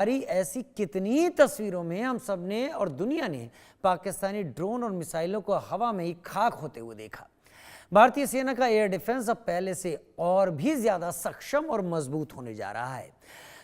अरे ऐसी कितनी तस्वीरों में हम सब ने और दुनिया ने पाकिस्तानी ड्रोन और मिसाइलों को हवा में ही खाक होते हुए देखा। भारतीय सेना का एयर डिफेंस अब पहले से और भी ज्यादा सक्षम और मजबूत होने जा रहा है।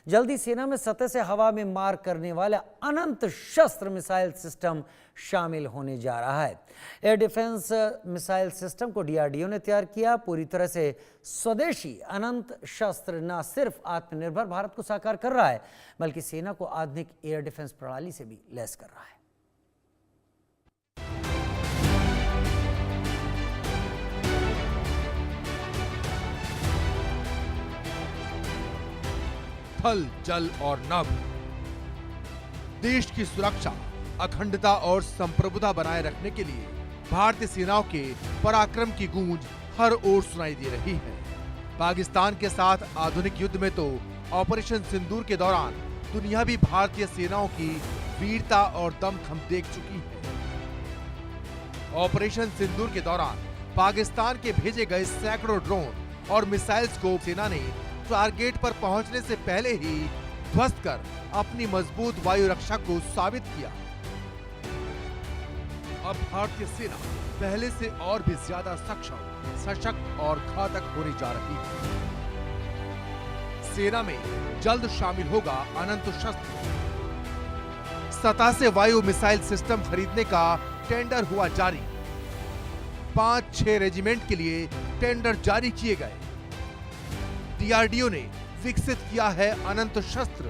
जल्दी सेना में सतह से हवा में मार करने वाला अनंत शस्त्र मिसाइल सिस्टम शामिल होने जा रहा है। एयर डिफेंस मिसाइल सिस्टम को डीआरडीओ ने तैयार किया। पूरी तरह से स्वदेशी अनंत शस्त्र न सिर्फ आत्मनिर्भर भारत को साकार कर रहा है, बल्कि सेना को आधुनिक एयर डिफेंस प्रणाली से भी लैस कर रहा है। थल, जल और नभ, देश की सुरक्षा, अखंडता और संप्रभुता बनाए रखने के लिए भारतीय सेनाओं के पराक्रम की गूंज हर ओर सुनाई दे रही है। पाकिस्तान के साथ आधुनिक युद्ध में तो ऑपरेशन सिंदूर के दौरान दुनिया भी भारतीय सेनाओं की वीरता और दमखम देख चुकी है। ऑपरेशन सिंदूर के दौरान पाकिस्तान के भेजे गए सैकड़ों ड्रोन और मिसाइल्स को सेना ने टारगेट पर पहुंचने से पहले ही ध्वस्त कर अपनी मजबूत वायु रक्षा को साबित किया। अब भारतीय सेना पहले से और भी ज्यादा सक्षम, सशक्त और घातक होने जा रही है। सेना में जल्द शामिल होगा अनंत शस्त्र। सतह से वायु मिसाइल सिस्टम खरीदने का टेंडर हुआ जारी। 5-6 रेजिमेंट के लिए टेंडर जारी किए गए। डीआरडीओ ने विकसित किया है अनंत शस्त्र।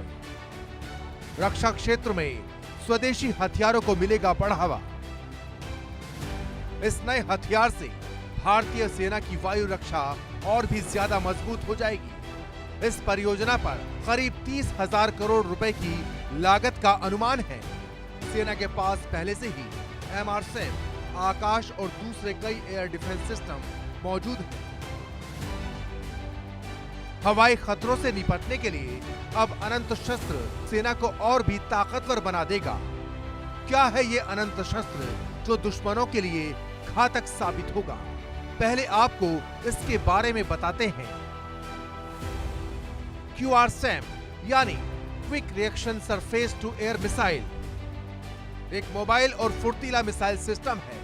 रक्षा क्षेत्र में स्वदेशी हथियारों को मिलेगा बढ़ावा। इस नए हथियार से भारतीय सेना की वायु रक्षा और भी ज्यादा मजबूत हो जाएगी। इस परियोजना पर करीब 30,000 करोड़ रुपए की लागत का अनुमान है। सेना के पास पहले से ही एमआरसैम, आकाश और दूसरे कई एयर डिफेंस सिस्टम मौजूद हैं। हवाई खतरों से निपटने के लिए अब अनंत शस्त्र सेना को और भी ताकतवर बना देगा। क्या है ये अनंत शस्त्र जो दुश्मनों के लिए घातक साबित होगा? पहले आपको इसके बारे में बताते हैं। QRSAM यानी quick reaction surface to air missile एक मोबाइल और फुर्तीला मिसाइल सिस्टम है।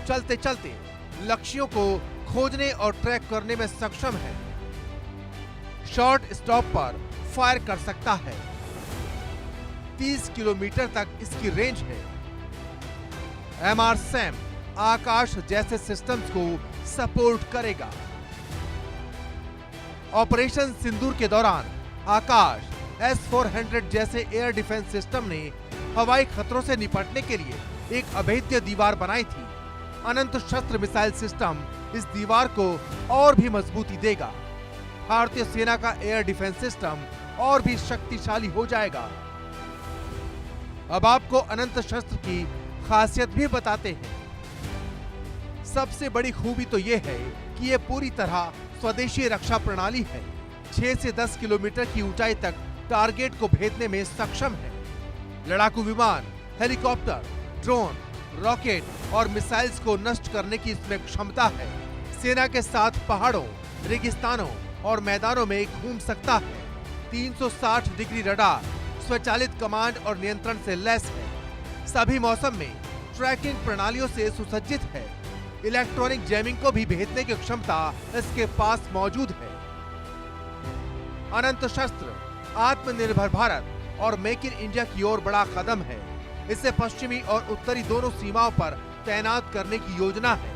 चलते चलते लक्ष्यों को खोजने और ट्रैक करने में सक्षम है। शॉर्ट स्टॉप पर फायर कर सकता है। 30 किलोमीटर तक इसकी रेंज है। एमआरसैम आकाश जैसे सिस्टम्स को सपोर्ट करेगा। ऑपरेशन सिंदूर के दौरान आकाश S-400 जैसे एयर डिफेंस सिस्टम ने हवाई खतरों से निपटने के लिए एक अभेद्य दीवार बनाई थी। अनंत शस्त्र मिसाइल सिस्टम इस दीवार को और भी मजबूती देगा। भारतीय सेना का एयर डिफेंस सिस्टम और भी शक्तिशाली हो जाएगा। अब आपको अनंत शस्त्र की खासियत भी बताते हैं। सबसे बड़ी खूबी तो यह है कि यह पूरी तरह स्वदेशी रक्षा प्रणाली है। 6 से 10 किलोमीटर की ऊंचाई तक टारगेट को भेदने में सक्षम है। लड़ाकू विमान, हेलीकॉप्टर, ड्रोन, रॉकेट और मिसाइल्स को नष्ट करने की इसमें क्षमता है। सेना के साथ पहाड़ों, रेगिस्तानों और मैदानों में घूम सकता है। 360 डिग्री रडार, स्वचालित कमांड और नियंत्रण से लैस है। सभी मौसम में ट्रैकिंग प्रणालियों से सुसज्जित है। इलेक्ट्रॉनिक जैमिंग को भी भेदने की क्षमता इसके पास मौजूद है। अनंत शस्त्र आत्मनिर्भर भारत और मेक इन इंडिया की ओर बड़ा कदम है। इसे पश्चिमी और उत्तरी दोनों सीमाओं पर तैनात करने की योजना है।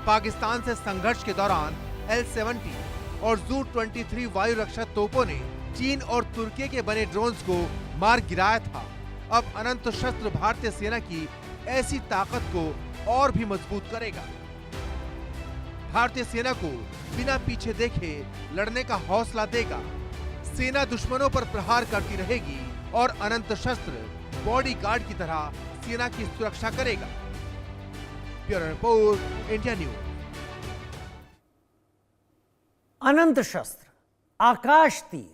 पाकिस्तान से संघर्ष के दौरान L-70 और Zu-23 वायु रक्षा तोपों ने चीन और तुर्की के बने ड्रोन्स को मार गिराया था। अब अनंत शस्त्र भारतीय सेना की ऐसी ताकत को और भी मजबूत करेगा। भारतीय सेना को बिना पीछे देखे लड़ने का हौसला देगा। सेना दुश्मनों पर प्रहार करती रहेगी और अनंत शस्त्र बॉडीगार्ड की तरह सेना की सुरक्षा करेगा। Bureau report, India news. Anant Shastra, Akash तीर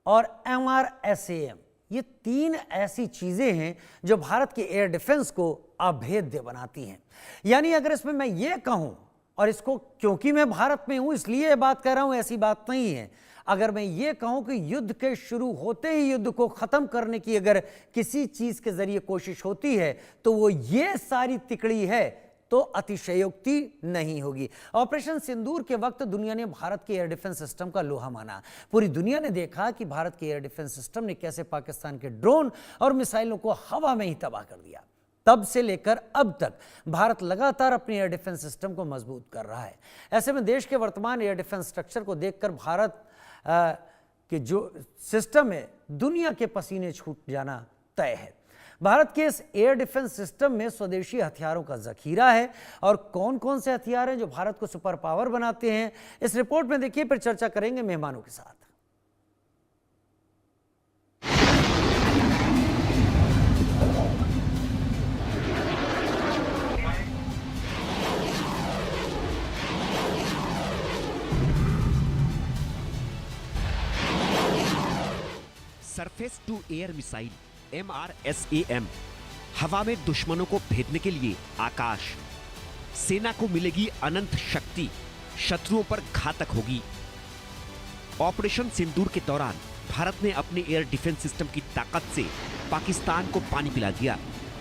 और MRSAM ये 3 ऐसी चीजें हैं जो भारत के एयर डिफेंस को अभेद्य बनाती हैं। यानी अगर इसमें मैं ये कहूं, और इसको क्योंकि मैं भारत में हूं इसलिए ये बात कर रहा हूं, ऐसी बात नहीं है। अगर मैं ये कहूं कि युद्ध के शुरू होते ही युद्ध को खत्म करने की अगर किसी चीज के जरिए कोशिश होती है तो वो ये सारी तिकड़ी है, तो अतिशयोक्ति नहीं होगी। ऑपरेशन सिंदूर के वक्त दुनिया ने भारत के एयर डिफेंस सिस्टम का लोहा माना। पूरी दुनिया ने देखा कि भारत के एयर डिफेंस सिस्टम ने कैसे पाकिस्तान के ड्रोन और मिसाइलों को हवा में ही तबाह कर दिया। तब से लेकर अब तक भारत लगातार अपने एयर डिफेंस सिस्टम को मजबूत कर रहा है। ऐसे में देश के वर्तमान एयर डिफेंस स्ट्रक्चर को देखकर भारत के जो सिस्टम है, दुनिया के पसीने छूट जाना तय है। भारत के इस एयर डिफेंस सिस्टम में स्वदेशी हथियारों का जखीरा है, और कौन कौन से हथियार हैं जो भारत को सुपर पावर बनाते हैं, इस रिपोर्ट में देखिए, फिर चर्चा करेंगे मेहमानों के साथ। Surface to air missile MRSAM हवा में दुश्मनों को भेदने के लिए आकाश। सेना को मिलेगी अनंत शक्ति, शत्रुओं पर घातक होगी। ऑपरेशन सिंदूर के दौरान भारत ने अपने एयर डिफेंस सिस्टम की ताकत से पाकिस्तान को पानी पिला दिया,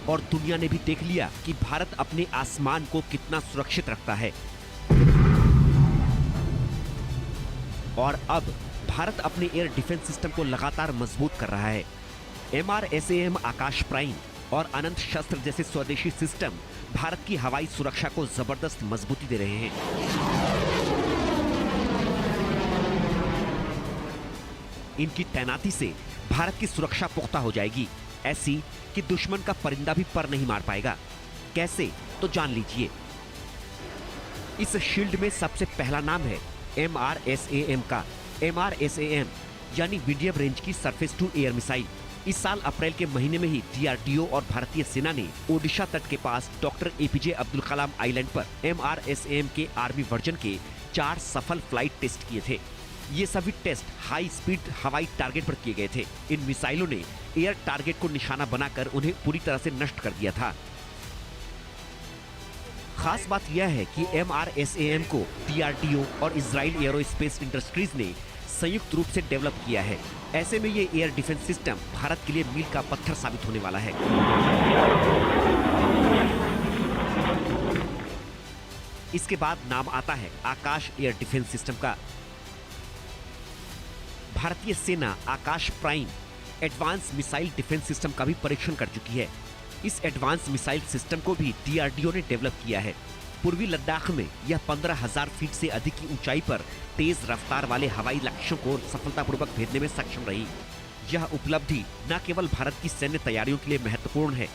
और दुनिया ने भी देख लिया कि भारत अपने आसमान को कितना सुरक्षित रखता है। और अब भारत अपने एयर डिफेंस सिस्टम को लगातार मजबूत कर रहा है। MRSAM आकाश प्राइम और अनंत शस्त्र जैसे स्वदेशी सिस्टम भारत की हवाई सुरक्षा को जबरदस्त मजबूती दे रहे हैं। इनकी तैनाती से भारत की सुरक्षा पुख्ता हो जाएगी, ऐसी कि दुश्मन का परिंदा भी पर नहीं मार पाएगा। कैसे, तो जान लीजिए। इस शील्ड में सबसे पहला नाम है MRSAM का। MRSAM यानी मीडियम रेंज की सरफेस टू एयर मिसाइल। इस साल अप्रैल के महीने में ही DRDO और भारतीय सेना ने ओडिशा तट के पास doctor APJ Abdul Kalam island पर MRSAM के आर्मी वर्जन के 4 सफल फ्लाइट टेस्ट किए थे। ये सभी टेस्ट हाई स्पीड हवाई टारगेट पर किए गए थे। इन मिसाइलों ने एयर टारगेट को निशाना बनाकर उन्हें पूरी तरह से नष्ट कर दिया था। खास बात यह है कि MRSAM को DRDO और इजराइल एरोस्पेस इंडस्ट्रीज ने संयुक्त रूप से डेवलप किया है। ऐसे में ये एयर डिफेंस सिस्टम भारत के लिए मील का पत्थर साबित होने वाला है। इसके बाद नाम आता है आकाश एयर डिफेंस सिस्टम का। भारतीय सेना Akash prime advance missile defence system का भी परीक्षण कर चुकी है। इस एडवांस मिसाइल सिस्टम को भी DRDO ने डेवलप किया है। पूर्वी लद्दाख में यह 15,000 फीट से अधिक की ऊंचाई पर तेज रफ्तार वाले हवाई लक्ष्यों को सफलतापूर्वक भेदने में सक्षम रही। यह उपलब्धि न केवल भारत की सैन्य तैयारियों के लिए महत्वपूर्ण है,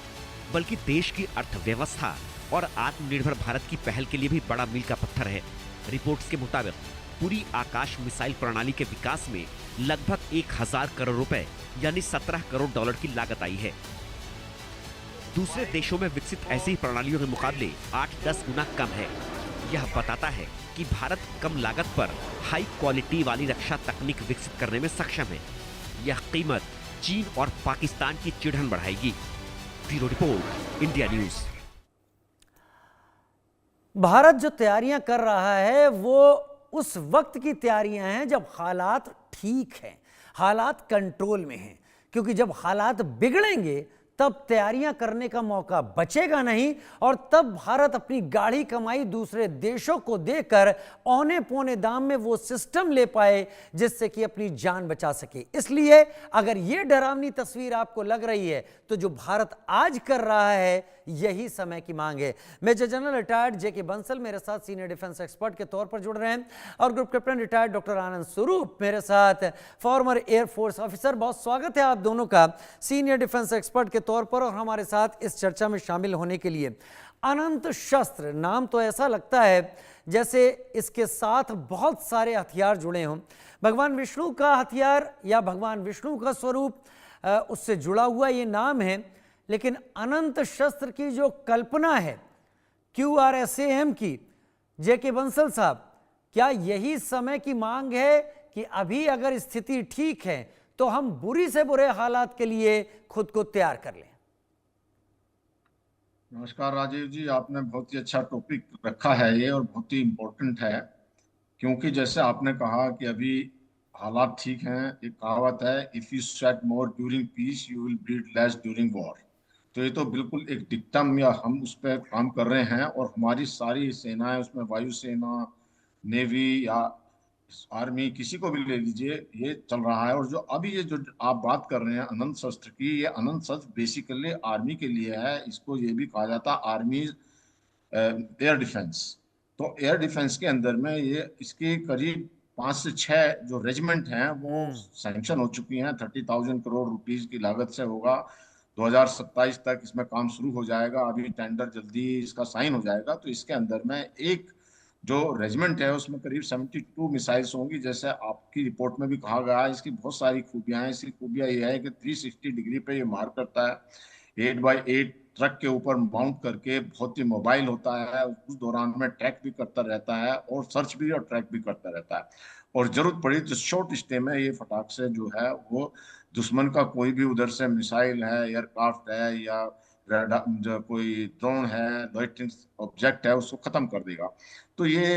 बल्कि देश की अर्थव्यवस्था और आत्मनिर्भर भारत की पहल के लिए भी बड़ा मील का पत्थर है। रिपोर्ट्स के मुताबिक पूरी आकाश मिसाइल प्रणाली के विकास में लगभग 1,000 करोड़ रुपए यानी 17 करोड़ डॉलर की लागत आई है। दूसरे देशों में विकसित ऐसी प्रणालियों के मुकाबले 8-10 गुना कम है। यह बताता है कि भारत कम लागत पर हाई क्वालिटी वाली रक्षा तकनीक विकसित करने में सक्षम है। यह कीमत चीन और पाकिस्तान की चिढ़न बढ़ाएगी। Bureau report, India news. Bharat जो तैयारियां कर रहा है वो उस वक्त की तैयारियां हैं जब हालात ठीक हैं, हालात कंट्रोल में हैं। क्योंकि जब हालात बिगड़ेंगे तब तैयारियां करने का मौका बचेगा नहीं, और तब भारत अपनी गाढ़ी कमाई दूसरे देशों को देकर औने पौने दाम में वो सिस्टम ले पाए जिससे कि अपनी जान बचा सके। इसलिए अगर ये डरावनी तस्वीर आपको लग रही है तो जो भारत आज कर रहा है यही समय की मांग है। Major general retired JK Bansal मेरे साथ सीनियर डिफेंस एक्सपर्ट के तौर पर जुड़ रहे हैं, और ग्रुप कैप्टन रिटायर्ड डॉक्टर आनंद स्वरूप मेरे साथ फॉर्मर एयरफोर्स ऑफिसर। बहुत स्वागत है आप दोनों का सीनियर डिफेंस एक्सपर्ट के तौर पर और हमारे साथ इस चर्चा में शामिल होने के लिए। अनंत शस्त्र नाम तो ऐसा लगता है जैसे इसके साथ बहुत सारे हथियार जुड़े हों। भगवान विष्णु का हथियार या भगवान विष्णु का स्वरूप उससे जुड़ा हुआ ये नाम है, लेकिन अनंत शस्त्र की जो कल्पना है QRSAM की, JK बंसल साहब, क्या यही समय की मांग है कि अभी अगर स्थिति ठीक है तो हम बुरी से बुरे हालात के लिए खुद को तैयार कर लें? नमस्कार राजीव जी, आपने बहुत ही अच्छा टॉपिक रखा है ये, और बहुत ही इम्पोर्टेंट है। क्योंकि जैसे आपने कहा कि अभी हालात ठीक हैं। एक कहावत है, if you sweat more during peace you will bleed less during war. तो ये तो बिल्कुल एक डिक्टम, या हम उस पर काम कर रहे हैं, और हमारी सारी सेनाएं उसमें, वायुसेना, नेवी या आर्मी, किसी को भी ले लीजिए, ये चल रहा है। और जो अभी ये जो आप बात कर रहे हैं अनंत शस्त्र की, ये अनंत शस्त्र बेसिकली आर्मी के लिए है। इसको ये भी कहा जाता है आर्मी एयर डिफेंस। तो एयर डिफेंस के अंदर में ये इसके करीब 5 से 6 जो रेजिमेंट हैं वो सैंक्शन हो चुकी हैं। 30,000 करोड़ रुपीस की लागत से होगा। 2027 तक इसमें काम शुरू हो जाएगा। अभी टेंडर जल्दी इसका साइन हो जाएगा। तो इसके अंदर में एक जो रेजिमेंट है उसमें करीब 72 मिसाइल्स होंगी। जैसे आपकी रिपोर्ट में भी कहा गया है, इसकी बहुत सारी खूबियां हैं। इसकी खूबियां ये है कि 360 डिग्री पे ये मार करता है। 8x8 ट्रक के ऊपर माउंट करके बहुत ही मोबाइल होता है। उस दौरान में ट्रैक भी करता रहता है, और सर्च भी और ट्रैक भी करता रहता है। और जरूरत पड़ी तो शॉर्ट स्टे में ये फटाक से जो है वो दुश्मन का कोई भी उधर से मिसाइल है, एयरक्राफ्ट है, या जो कोई ड्रोन है, लोइटरिंग ऑब्जेक्ट है, उसको खत्म कर देगा। तो ये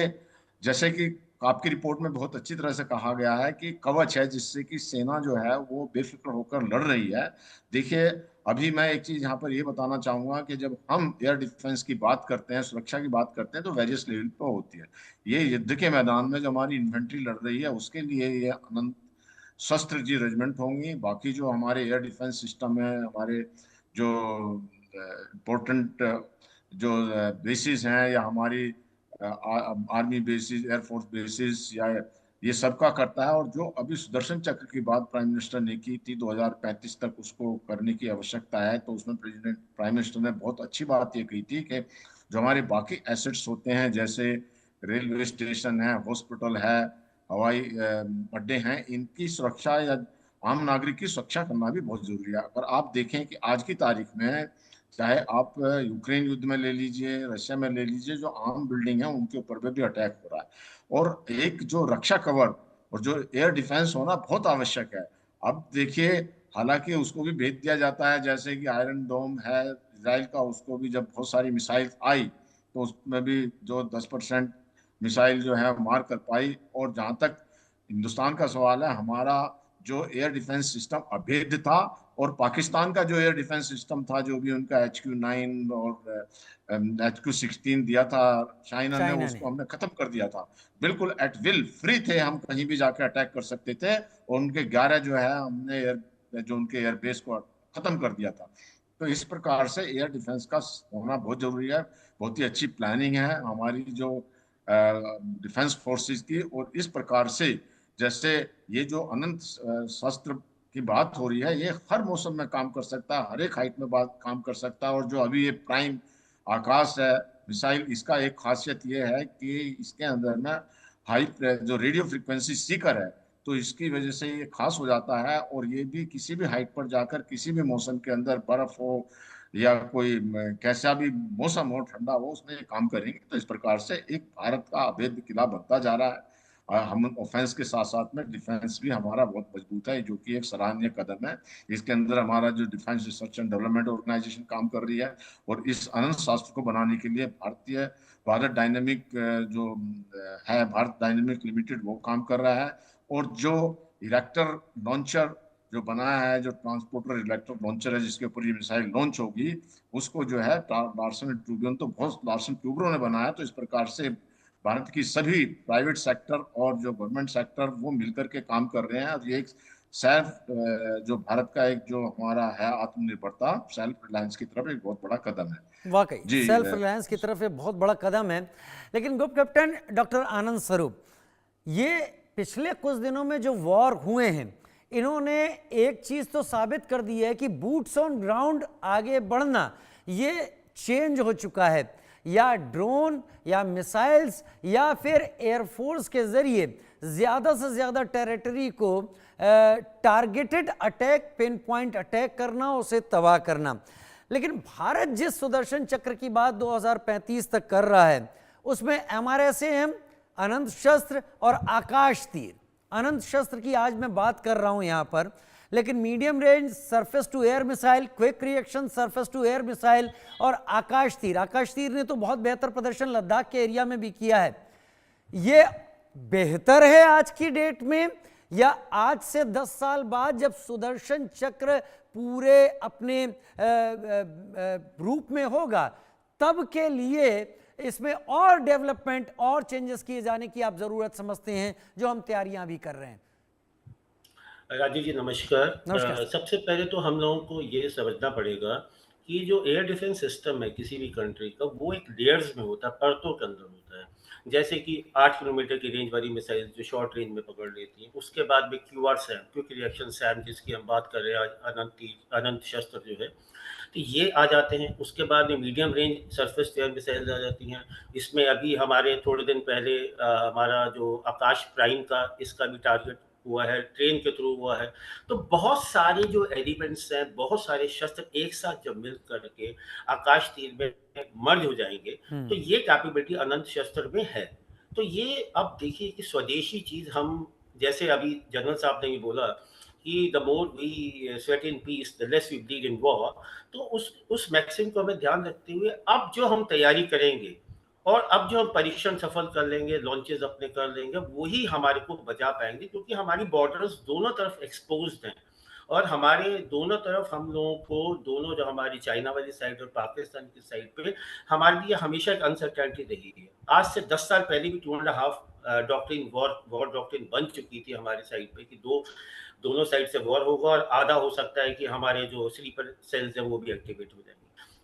जैसे कि आपकी रिपोर्ट में बहुत अच्छी तरह से कहा गया है कि कवच है, जिससे कि सेना जो है वो बेफिक्र होकर लड़ रही है। देखिए, अभी मैं एक चीज यहाँ पर ये बताना चाहूंगा कि जब हम एयर डिफेंस की बात करते हैं, सुरक्षा की बात करते हैं, तो वेरियस लेवल पर होती है। ये युद्ध के मैदान में जो हमारी इन्फेंट्री लड़ रही है उसके लिए ये अनंत शस्त्र जी रेजिमेंट होंगी। बाकी जो हमारे एयर डिफेंस सिस्टम है, हमारे जो इम्पोर्टेंट जो बेसिस हैं, या हमारी आर्मी बेसिस, एयरफोर्स बेसिस, या ये सब का करता है। और जो अभी सुदर्शन चक्र की बात प्राइम मिनिस्टर ने की थी 2035 तक उसको करने की आवश्यकता है, तो उसमें प्राइम मिनिस्टर ने बहुत अच्छी बात ये कही थी कि जो हमारे बाकी एसेट्स होते हैं, जैसे रेलवे स्टेशन है, हॉस्पिटल है, हवाई अड्डे हैं, इनकी सुरक्षा या आम नागरिक की सुरक्षा करना भी बहुत जरूरी है। अगर आप देखें कि आज की तारीख में, चाहे आप यूक्रेन युद्ध में ले लीजिए, रशिया में ले लीजिए, जो आम बिल्डिंग है उनके ऊपर पे भी अटैक हो रहा है। और एक जो रक्षा कवर और जो एयर डिफेंस होना बहुत आवश्यक है। अब देखिए, हालांकि उसको भी भेज दिया जाता है, जैसे कि आयरन डोम है इजराइल का, उसको भी जब बहुत सारी मिसाइल आई तो उसमें भी जो 10% मिसाइल जो है मार कर पाई। और जहां तक हिंदुस्तान का सवाल है, हमारा जो एयर डिफेंस सिस्टम अभेद्य था, और पाकिस्तान का जो एयर डिफेंस सिस्टम था, जो भी उनका HQ9 और HQ16 दिया था चाइना ने, उसको हमने खत्म कर दिया था। बिल्कुल एट विल फ्री थे, हम कहीं भी जाकर अटैक कर सकते थे। और उनके 11 जो है हमने जो उनके एयरबेस को खत्म कर दिया था। तो इस प्रकार से एयर डिफेंस का होना बहुत जरूरी है। बहुत ही अच्छी प्लानिंग है हमारी जो डिफेंस फोर्सेस की। और इस प्रकार से जैसे ये जो अनंत शस्त्र की बात हो रही है, ये हर मौसम में काम कर सकता है, हर एक हाइट में बात काम कर सकता है। और जो अभी ये प्राइम आकाश है मिसाइल, इसका एक खासियत ये है कि इसके अंदर में हाई जो रेडियो फ्रिक्वेंसी सीकर है, तो इसकी वजह से ये खास हो जाता है। और ये भी किसी भी हाइट पर जाकर किसी भी मौसम के अंदर, बर्फ हो या कोई कैसा भी मौसम हो, ठंडा हो, उसमें ये काम करेंगे। तो इस प्रकार से एक भारत का अभेद्य किला बनता जा रहा है। हम ऑफेंस के साथ साथ में डिफेंस भी हमारा बहुत मजबूत है, जो कि एक सराहनीय कदम है। इसके अंदर हमारा जो defence research and development organisation काम कर रही है, और इस अनंत शास्त्र को बनाने के लिए भारत डायनेमिक जो है, भारत डायनेमिक लिमिटेड, वो काम कर रहा है। और जो इरेक्टर लॉन्चर जो बनाया है, जो ट्रांसपोर्टर इलेक्ट्रिक लॉन्चर है, जिसके ऊपर ये मिसाइल लॉन्च होगी, उसको जो है लार्सन ट्यूबियन, तो बहुत लार्सन ट्यूबरों ने बनाया। तो इस प्रकार से भारत की सभी प्राइवेट सेक्टर और जो गवर्नमेंट सेक्टर वो मिलकर के काम कर रहे हैं। और ये एक सेल्फ जो भारत का एक जो हमारा है आत्मनिर्भरता, सेल्फ रिलायंस की तरफ एक बहुत बड़ा कदम है। वाकई सेल्फ रिलायंस की तरफ एक बहुत बड़ा कदम है। लेकिन ग्रुप कैप्टन डॉक्टर आनंद स्वरूप, ये पिछले कुछ दिनों में जो वॉर हुए हैं, इन्होंने एक चीज तो साबित कर दी है कि बूट्स ऑन ग्राउंड आगे बढ़ना ये चेंज हो चुका है। या ड्रोन या मिसाइल्स या फिर एयरफोर्स के जरिए ज्यादा से ज्यादा टेरिटरी को targeted attack, pin point attack करना, उसे तबाह करना। लेकिन भारत जिस सुदर्शन चक्र की बात 2035 तक कर रहा है, उसमें MRSAM, अनंत शस्त्र और आकाश तीर, अनंत शस्त्र की आज मैं बात कर रहा हूं यहां पर, लेकिन medium range surface to air missile, quick reaction surface to air missile और आकाश तीर ने तो बहुत बेहतर प्रदर्शन लद्दाख के एरिया में भी किया है। ये बेहतर है आज की डेट में, या आज से 10 साल बाद जब सुदर्शन चक्र पूरे अपने रूप में होगा, तब के लिए इसमें और डेवलपमेंट और चेंजेस किए जाने की आप जरूरत समझते हैं, जो हम तैयारियां भी कर रहे हैं? राजीव जी नमस्कार। नमस्कार। सबसे पहले तो हम लोगों को ये समझना पड़ेगा कि जो एयर डिफेंस सिस्टम है किसी भी कंट्री का, वो एक लेयर्स में होता है, परतों के अंदर होता है। जैसे कि 8 किलोमीटर की रेंज वाली मिसाइल जो शॉर्ट रेंज में पकड़ लेती हैं, उसके बाद में QR Sam, quick reaction Sam, जिसकी हम बात कर रहे हैं, अनंत शस्त्र जो है, तो ये आ जाते हैं। उसके बाद में medium range surface air missile आ जाती हैं। इसमें अभी हमारे थोड़े दिन पहले हमारा जो आकाश प्राइम का, इसका भी टारगेट हुआ है, ट्रेन के थ्रू हुआ है। तो बहुत सारे जो एलिमेंट्स हैं, बहुत सारे शस्त्र एक साथ जब मिल करके आकाश तीर में मर्ज हो जाएंगे, तो ये कैपेबिलिटी अनंत शस्त्र में है। तो ये अब देखिए कि स्वदेशी चीज हम, जैसे अभी जनरल साहब ने भी बोला कि the more we sweat in peace the less we bleed in war, तो उस मैक्सिम को हमें ध्यान रखते हुए अब जो हम तैयारी करेंगे और अब जो हम परीक्षण सफल कर लेंगे, लॉन्चेस अपने कर लेंगे, वही हमारे को बचा पाएंगे, क्योंकि हमारी बॉर्डर्स दोनों तरफ एक्सपोज्ड हैं और हमारे दोनों तरफ हम लोगों को, दोनों जो हमारी चाइना वाली साइड और पाकिस्तान की साइड पे, हमारे लिए हमेशा एक अनसर्टेनिटी रही है। आज से 10 साल पहले भी 2.5 डॉक्ट्रिन वॉर डॉक्ट्रिन बन चुकी थी हमारी साइड पे कि दोनों साइड से वॉर होगा और आधा हो सकता है कि हमारे जो स्लीपर सेल्स हैं वो भी एक्टिवेट हो जाएंगे।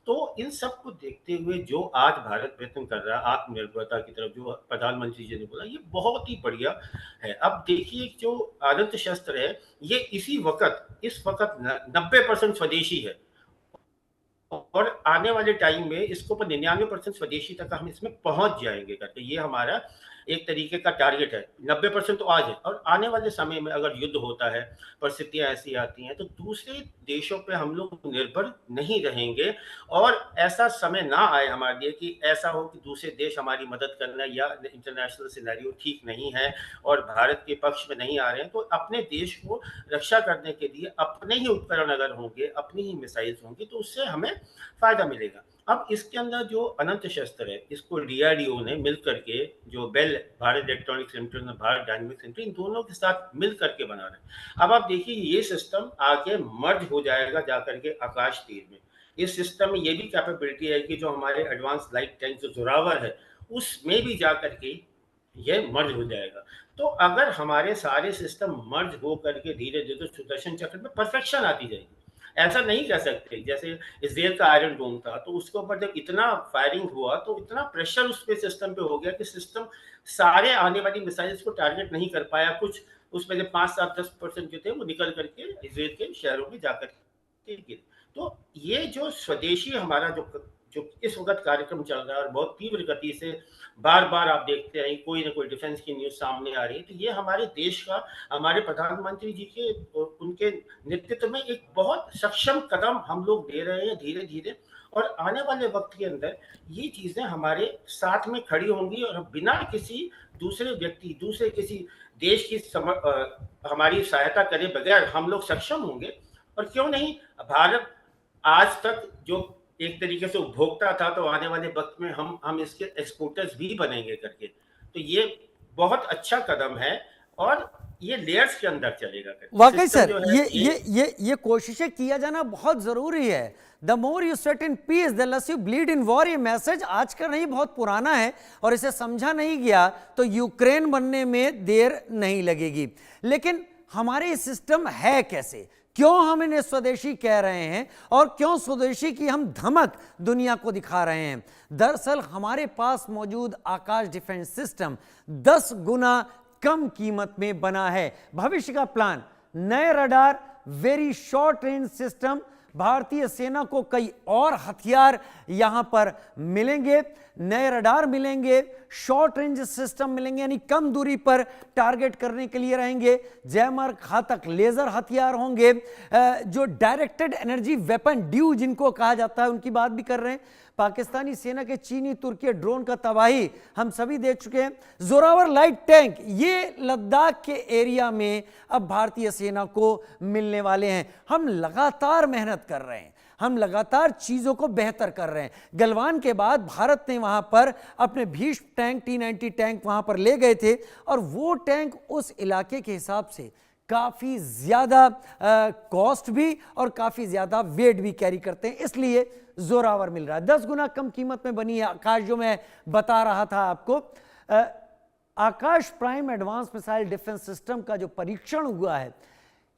तो इन सब को देखते हुए जो आज भारत प्रयत्न कर रहा है आत्मनिर्भरता की तरफ, जो प्रधानमंत्री जी ने बोला, ये बहुत ही बढ़िया है। अब देखिए जो अनंत शस्त्र है, ये इस वक्त 90% स्वदेशी है और आने वाले टाइम में इसको पर 99% स्वदेशी तक हम इसमें पहुंच जाएंगे करके, ये हमारा एक तरीके का टारगेट है। 90% तो आज है और आने वाले समय में अगर युद्ध होता है, परिस्थितियां ऐसी आती हैं, तो दूसरे देशों पे हम लोग निर्भर नहीं रहेंगे और ऐसा समय ना आए हमारे लिए कि ऐसा हो कि दूसरे देश हमारी मदद करना या इंटरनेशनल सिनेरियो ठीक नहीं है और भारत के पक्ष में नहीं आ रहे हैं। तो अपने देश को रक्षा करने के लिए अपने ही उपकरण अगर होंगे, अपनी ही मिसाइल्स होंगी, तो उससे हमें फायदा मिलेगा। अब इसके अंदर जो अनंत शस्त्र है, इसको डीआरडीओ ने मिल करके, जो BEL, Bharat Electronics Limited, Bharat Dynamics Limited, इन दोनों के साथ मिल करके बना रहे हैं। अब आप देखिए ये सिस्टम आगे मर्ज हो जाएगा जाकर के आकाश तीर में। इस सिस्टम में ये भी कैपेबिलिटी है कि जो हमारे एडवांस लाइट टैंक जो जोरावर है, उसमें भी जाकर के ये मर्ज हो जाएगा। तो अगर हमारे सारे सिस्टम मर्ज हो करके धीरे धीरे सुदर्शन चक्र में परफेक्शन आती जाएगी। ऐसा नहीं कह सकते, जैसे इजराइल का आयरन डोम था, तो उसके ऊपर जब इतना फायरिंग हुआ तो इतना प्रेशर उस पे सिस्टम पे हो गया कि सिस्टम सारे आने वाली मिसाइल्स को टारगेट नहीं कर पाया। कुछ उसमें से 5-7-10% जो थे वो निकल करके इजराइल के शहरों में जाकर के गिरे। तो ये जो स्वदेशी हमारा जो इस वक्त कार्यक्रम चल रहा है और बहुत तीव्र गति से बार बार आप देखते हैं कोई ना कोई डिफेंस की न्यूज सामने आ रही है, तो ये हमारे देश का, हमारे प्रधानमंत्री जी के, उनके नेतृत्व में एक बहुत सक्षम कदम हम लोग दे रहे हैं धीरे धीरे। और आने वाले वक्त के अंदर ये चीजें हमारे साथ में खड़ी होंगी और बिना किसी दूसरे व्यक्ति, दूसरे किसी देश की हमारी सहायता करे बगैर हम लोग सक्षम होंगे। और क्यों नहीं, भारत आज तक जो एक तरीके से उपभोक्ता था, तो आने वाले वक्त में हम इसके एक्सपोर्टर्स भी बनेंगे करके। तो ये बहुत अच्छा कदम है और ये लेयर्स के अंदर चलेगा। वाकई सर, ये कोशिशें किया जाना बहुत जरूरी है। The more you sweat in peace the less you bleed in war. ये मैसेज आज का नहीं, बहुत पुराना है और इसे समझा नहीं गया तो यूक्रेन बनने में देर नहीं लगेगी। लेकिन हमारे सिस्टम है कैसे, क्यों हम इन्हें स्वदेशी कह रहे हैं और क्यों स्वदेशी की हम धमक दुनिया को दिखा रहे हैं? दरअसल हमारे पास मौजूद आकाश डिफेंस सिस्टम 10 गुना कम कीमत में बना है। भविष्य का प्लान, नए radar, very short range system, भारतीय सेना को कई और हथियार यहां पर मिलेंगे, नए रडार मिलेंगे, शॉर्ट रेंज सिस्टम मिलेंगे, यानी कम दूरी पर टारगेट करने के लिए रहेंगे, जैमर घातक लेजर हथियार होंगे, जो डायरेक्टेड एनर्जी वेपन ड्यू जिनको कहा जाता है उनकी बात भी कर रहे हैं। पाकिस्तानी सेना के चीनी तुर्की ड्रोन का तबाही हम सभी देख चुके हैं। जोरावर लाइट टैंक ये लद्दाख के एरिया में अब भारतीय सेना को मिलने वाले हैं। हम लगातार मेहनत कर रहे हैं, हम लगातार चीज़ों को बेहतर कर रहे हैं। गलवान के बाद भारत ने वहाँ पर अपने भीष्म टैंक T-90 टैंक वहाँ पर ले गए थे और वो टैंक उस इलाके के हिसाब से काफ़ी ज़्यादा कॉस्ट भी और काफ़ी ज़्यादा वेट भी कैरी करते हैं, इसलिए जोरावर मिल रहा है। 10 गुना कम कीमत में बनी है आकाश, जो मैं बता रहा था आपको। Akash prime advance missile defence system का जो परीक्षण हुआ है,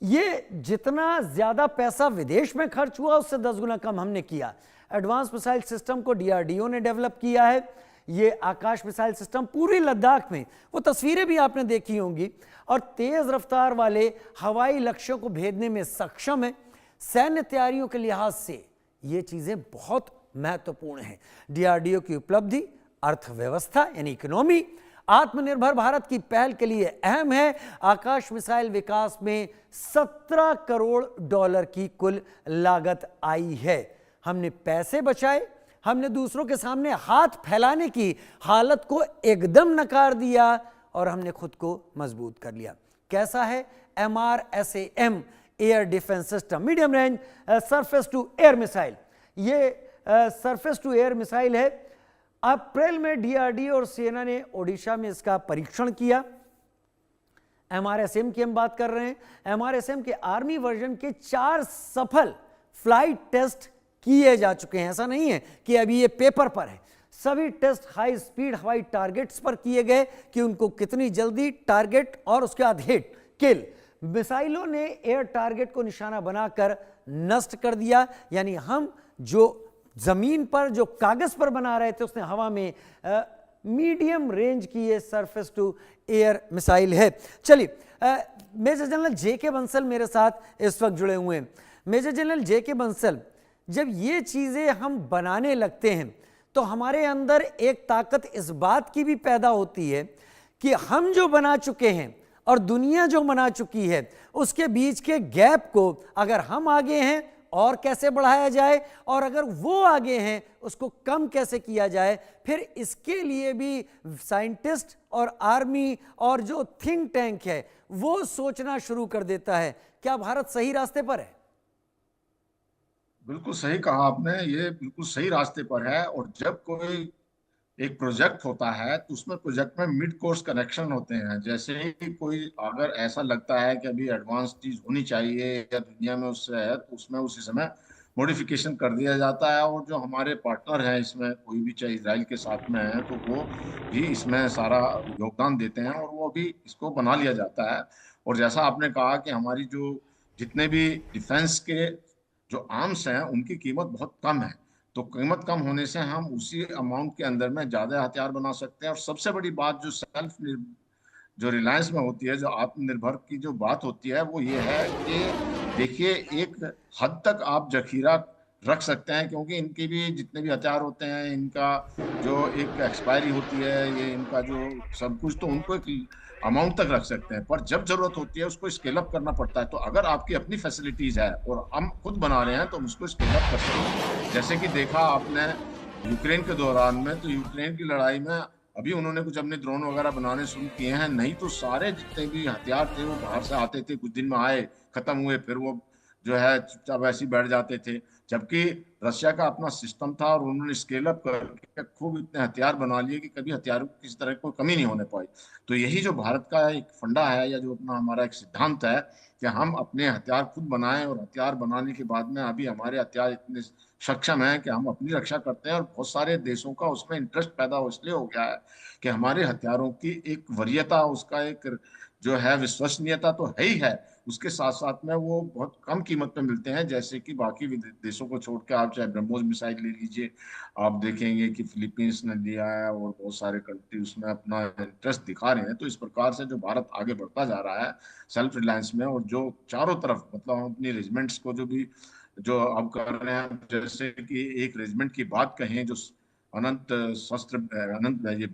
ये जितना ज़्यादा पैसा विदेश में खर्च हुआ उससे 10 गुना कम हमने किया। एडवांस मिसाइल सिस्टम को DRDO ने डेवलप किया है। ये आकाश मिसाइल सिस्टम पूरी लद्दाख में, वो तस्वीरें भी आपने देखी होंगी, और तेज़ रफ्तार वाले हवाई लक्ष्यों को भेदने में सक्षम है। सैन्य तैयारियों के लिहाज से ये चीज़ें बहुत महत्वपूर्ण हैं। DRDO की उपलब्धि अर्थव्यवस्था यानी इकोनॉमी, आत्मनिर्भर भारत की पहल के लिए अहम है। आकाश मिसाइल विकास में 17 करोड़ डॉलर की कुल लागत आई है। हमने पैसे बचाए, हमने दूसरों के सामने हाथ फैलाने की हालत को एकदम नकार दिया और हमने खुद को मजबूत कर लिया। कैसा है MRSAM air defence system, medium range surface to air missile. ये सरफेस टू एयर मिसाइल है। अप्रैल में DRDO और सेना ने ओडिशा में इसका परीक्षण किया। MRSAM की हम बात कर रहे हैं। MRSAM के आर्मी वर्जन के 4 सफल फ्लाइट टेस्ट किए जा चुके हैं। ऐसा नहीं है कि अभी ये पेपर पर है, सभी टेस्ट हाई स्पीड हवाई टारगेट्स पर किए गए कि उनको कितनी जल्दी टारगेट और उसके बाद हिट किल। मिसाइलों ने एयर टारगेट को निशाना बनाकर नष्ट कर दिया, यानी हम जो जमीन पर जो कागज पर बना रहे थे उसने हवा में मीडियम रेंज की ये सरफेस टू एयर मिसाइल है। चलिए, मेजर जनरल JK बंसल मेरे साथ इस वक्त जुड़े हुए हैं। मेजर जनरल JK बंसल, जब ये चीज़ें हम बनाने लगते हैं तो हमारे अंदर एक ताकत इस बात की भी पैदा होती है कि हम जो बना चुके हैं और दुनिया जो बना चुकी है उसके बीच के गैप को अगर हम आगे हैं और कैसे बढ़ाया जाए, और अगर वो आगे हैं उसको कम कैसे किया जाए। फिर इसके लिए भी साइंटिस्ट और आर्मी और जो थिंक टैंक है वो सोचना शुरू कर देता है। क्या भारत सही रास्ते पर है? बिल्कुल सही कहा आपने, ये बिल्कुल सही रास्ते पर है। और जब कोई एक प्रोजेक्ट होता है तो उसमें प्रोजेक्ट में मिड कोर्स कनेक्शन होते हैं। जैसे ही कोई अगर ऐसा लगता है कि अभी एडवांस चीज होनी चाहिए या दुनिया में उससे है, तो उसमें उसी समय मॉडिफिकेशन कर दिया जाता है। और जो हमारे पार्टनर हैं इसमें, कोई भी चाहे इजराइल के साथ में है, तो वो भी इसमें सारा योगदान देते हैं और वो भी इसको बना लिया जाता है। और जैसा आपने कहा कि हमारी जो जितने भी डिफेंस के जो आर्म्स हैं उनकी कीमत बहुत कम है, तो कीमत कम होने से हम उसी अमाउंट के अंदर में ज्यादा हथियार बना सकते हैं। और सबसे बड़ी बात जो जो रिलायंस में होती है, जो आत्मनिर्भर की जो बात होती है, वो ये है कि देखिए एक हद तक आप जखीरा रख सकते हैं, क्योंकि इनके भी जितने भी हथियार होते हैं इनका जो एक एक्सपायरी होती है, ये इनका जो सब कुछ, तो उनको एक अमाउंट तक रख सकते हैं, पर जब जरूरत होती है उसको स्केल अप करना पड़ता है। तो अगर आपकी अपनी फैसिलिटीज है और हम खुद बना रहे हैं तो हम उसको स्केल अप कर सकते हैं। जैसे कि देखा आपने यूक्रेन के दौरान में, तो यूक्रेन की लड़ाई में अभी उन्होंने कुछ अपने ड्रोन वगैरह बनाने शुरू किए हैं, नहीं तो सारे जितने भी हथियार थे वो बाहर से आते थे, कुछ दिन में आए, खत्म हुए, फिर वो जो है चुपचाप ऐसे ही बैठ जाते थे। जबकि रशिया का अपना सिस्टम था और उन्होंने स्केल अप करके खूब इतने हथियार बना लिए कि कभी हथियारों की किसी तरह कोई कमी नहीं होने पाई। तो यही जो भारत का एक फंडा है, या जो अपना हमारा एक सिद्धांत है कि हम अपने हथियार खुद बनाएं, और हथियार बनाने के बाद में अभी हमारे हथियार इतने सक्षम हैं कि हम अपनी रक्षा करते हैं। और बहुत सारे देशों का उसमें इंटरेस्ट पैदा इसलिए हो गया है कि हमारे हथियारों की एक वरीयता, उसका एक जो है विश्वसनीयता तो है ही है, उसके साथ साथ में वो बहुत कम कीमत पे मिलते हैं। जैसे कि बाकी देशों को छोड़ के आप चाहे ब्रह्मोस मिसाइल ले लीजिए, आप देखेंगे कि फिलीपींस ने लिया है और बहुत सारे कंट्री उसमें अपना इंटरेस्ट दिखा रहे हैं। तो इस प्रकार से जो भारत आगे बढ़ता जा रहा है सेल्फ रिलायंस में, और जो चारों तरफ मतलब हम अपनी रेजिमेंट्स को जो भी जो अब कर रहे हैं, जैसे कि एक रेजिमेंट की बात कहें जो अनंत शस्त्र अनंत ये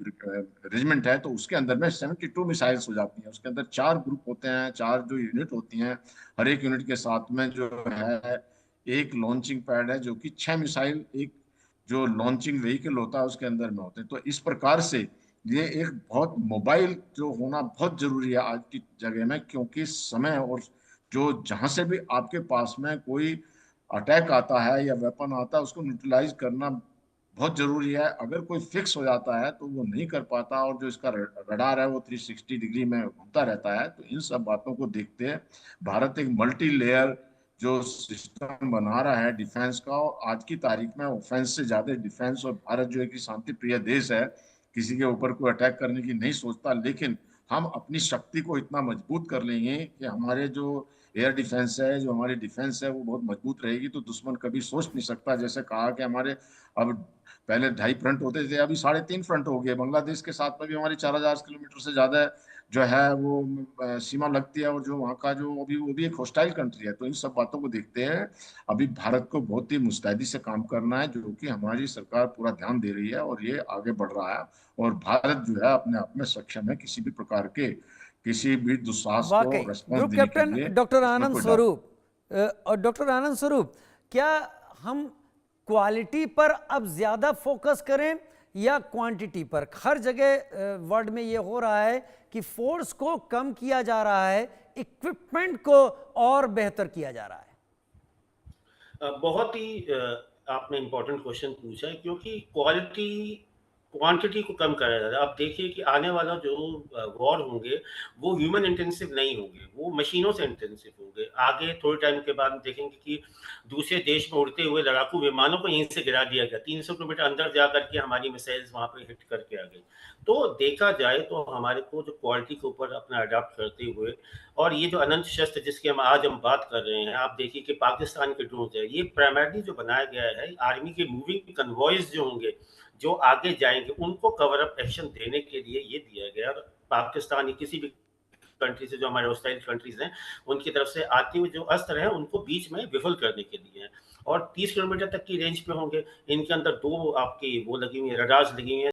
रेजिमेंट है, तो उसके अंदर में 72 मिसाइल्स हो जाती हैं। उसके अंदर 4 ग्रुप होते हैं, 4 जो यूनिट होती हैं, हर एक यूनिट के साथ में जो है एक लॉन्चिंग पैड है, जो कि 6 मिसाइल एक जो लॉन्चिंग व्हीकल होता है उसके अंदर में होते हैं। तो इस प्रकार से ये एक बहुत मोबाइल जो होना बहुत जरूरी है आज की जगह में, क्योंकि समय और जो जहां से भी आपके पास में कोई अटैक आता है या वेपन आता है उसको न्यूट्रलाइज करना बहुत जरूरी है। अगर कोई फिक्स हो जाता है तो वो नहीं कर पाता, और जो इसका रडार है वो 360 डिग्री में घूमता रहता है। तो इन सब बातों को देखते हैं भारत एक मल्टी लेयर जो सिस्टम बना रहा है डिफेंस का, और आज की तारीख में ऑफेंस से ज्यादा डिफेंस, और भारत जो है कि शांति प्रिय देश है, किसी के ऊपर कोई अटैक करने की नहीं सोचता, लेकिन हम अपनी शक्ति को इतना मजबूत कर लेंगे कि हमारे जो एयर डिफेंस है, जो हमारी डिफेंस है, वो बहुत मजबूत रहेगी, तो दुश्मन कभी सोच नहीं सकता। जैसे कहा कि हमारे अब पहले 2.5 फ्रंट होते थे, अभी 3.5 फ्रंट हो गए। बांग्लादेश के साथ में भी हमारी 4000 किलोमीटर से ज्यादा जो है वो सीमा लगती है, और जो वहाँ का जो अभी वो भी एक हॉस्टाइल कंट्री है। तो इन सब बातों को देखते हैं अभी भारत को बहुत ही मुस्तैदी से काम करना है, जो कि हमारी सरकार पूरा ध्यान दे रही है, और ये आगे बढ़ रहा है। और भारत जो है अपने आप में सक्षम है किसी भी प्रकार के किसी भी दुस्साहस को वाकई रेस्पॉन्स ग्रुप देने के कैप्टन लिए। डॉक्टर इसमें आनंद कोई डाउट स्वरूप और डॉक्टर आनंद स्वरूप, क्या हम क्वालिटी पर अब ज्यादा फोकस करें या क्वांटिटी पर? हर जगह वर्ल्ड में ये हो रहा है कि फोर्स को कम किया जा रहा है, इक्विपमेंट को और बेहतर किया जा रहा है। बहुत ही आपने इम्पोर्टेंट क्वेश्चन पूछा है, क्योंकि क्वालिटी क्वांटिटी को कम करा जा रहा है। आप देखिए कि आने वाला जो वॉर होंगे वो ह्यूमन इंटेंसिव नहीं होंगे, वो मशीनों से इंटेंसिव होंगे। आगे थोड़े टाइम के बाद देखेंगे कि दूसरे देश में उड़ते हुए लड़ाकू विमानों को यहीं से गिरा दिया गया, 300 किलोमीटर अंदर जा करके हमारी मिसाइल्स वहां पर हिट करके आ गई। तो देखा जाए तो हमारे को जो क्वालिटी के ऊपर अपना अडाप्ट करते हुए, और ये जो अनंत शस्त्र जिसकी हम बात कर रहे हैं, आप देखिए कि पाकिस्तान के ड्रोन है, ये प्राइमरली जो बनाया गया है आर्मी के मूविंग कन्वॉयज जो होंगे जो आगे जाएंगे उनको कवर अप एक्शन देने के लिए ये दिया गया। और पाकिस्तान किसी भी कंट्री से जो हमारे हॉस्टाइल कंट्रीज हैं उनकी तरफ से आते हुए जो अस्त्र हैं उनको बीच में विफल करने के लिए हैं, और 30 किलोमीटर तक की रेंज पे होंगे। इनके अंदर 2 आपकी वो लगी हुई है, रडार्स लगी हुई हैं